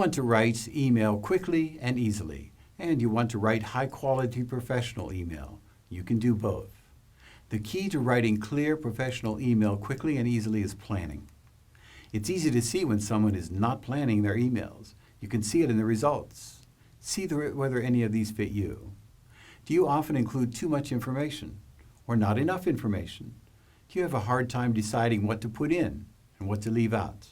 want to write email quickly and easily, and you want to write high-quality professional email. You can do both. The key to writing clear professional email quickly and easily is planning. It's easy to see when someone is not planning their emails. You can see it in the results. See whether any of these fit you. Do you often include too much information or not enough information? Do you have a hard time deciding what to put in and what to leave out?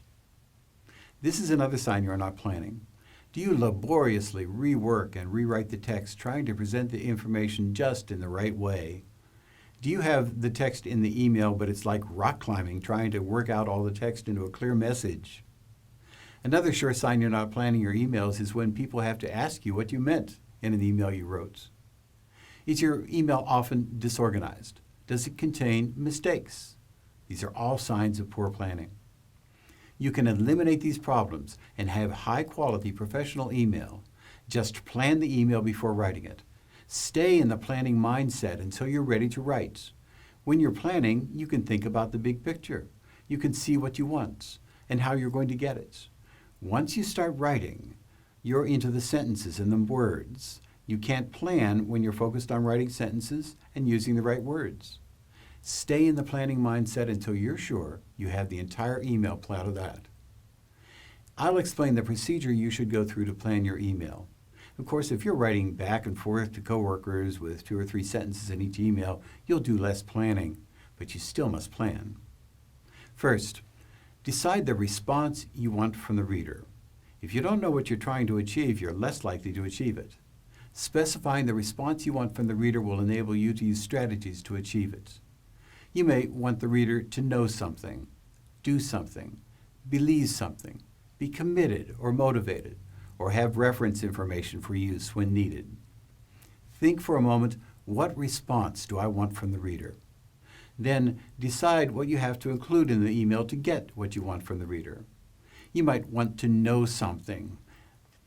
This is another sign you're not planning. Do you laboriously rework and rewrite the text, trying to present the information just in the right way? Do you have the text in the email, but it's like rock climbing, trying to work out all the text into a clear message? Another sure sign you're not planning your emails is when people have to ask you what you meant in an email you wrote. Is your email often disorganized? Does it contain mistakes? These are all signs of poor planning. You can eliminate these problems and have high-quality professional email. Just plan the email before writing it. Stay in the planning mindset until you're ready to write. When you're planning, you can think about the big picture. You can see what you want and how you're going to get it. Once you start writing, you're into the sentences and the words. You can't plan when you're focused on writing sentences and using the right words. Stay in the planning mindset until you're sure you have the entire email plotted out. I'll explain the procedure you should go through to plan your email. Of course, if you're writing back and forth to coworkers with 2 or 3 sentences in each email, you'll do less planning, but you still must plan. First, decide the response you want from the reader. If you don't know what you're trying to achieve, you're less likely to achieve it. Specifying the response you want from the reader will enable you to use strategies to achieve it. You may want the reader to know something, do something, believe something, be committed or motivated, or have reference information for use when needed. Think for a moment, what response do I want from the reader? Then decide what you have to include in the email to get what you want from the reader. You might want to know something.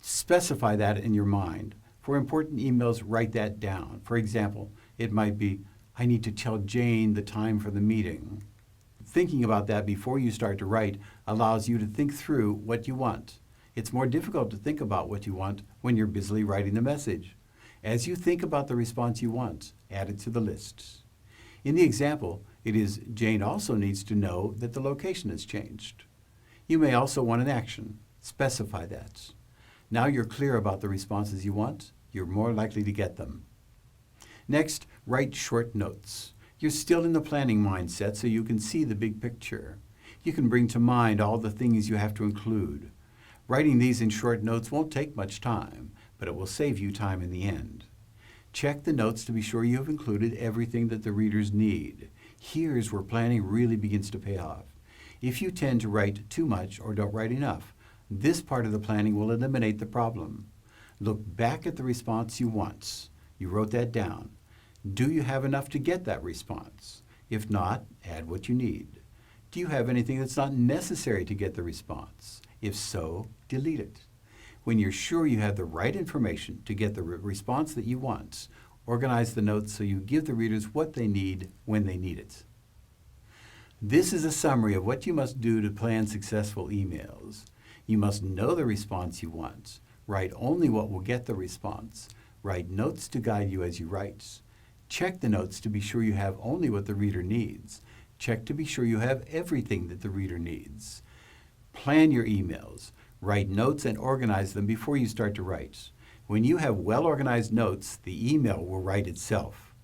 Specify that in your mind. For important emails, write that down. For example, it might be, I need to tell Jane the time for the meeting. Thinking about that before you start to write allows you to think through what you want. It's more difficult to think about what you want when you're busily writing the message. As you think about the response you want, add it to the list. In the example, it is Jane also needs to know that the location has changed. You may also want an action. Specify that. Now you're clear about the responses you want, you're more likely to get them. Next, write short notes. You're still in the planning mindset, so you can see the big picture. You can bring to mind all the things you have to include. Writing these in short notes won't take much time, but it will save you time in the end. Check the notes to be sure you have included everything that the readers need. Here's where planning really begins to pay off. If you tend to write too much or don't write enough, this part of the planning will eliminate the problem. Look back at the response you want. You wrote that down. Do you have enough to get that response? If not, add what you need. Do you have anything that's not necessary to get the response? If so, delete it. When you're sure you have the right information to get the response that you want, organize the notes so you give the readers what they need when they need it. This is a summary of what you must do to plan successful emails. You must know the response you want. Write only what will get the response. Write notes to guide you as you write. Check the notes to be sure you have only what the reader needs. Check to be sure you have everything that the reader needs. Plan your emails. Write notes and organize them before you start to write. When you have well-organized notes, the email will write itself.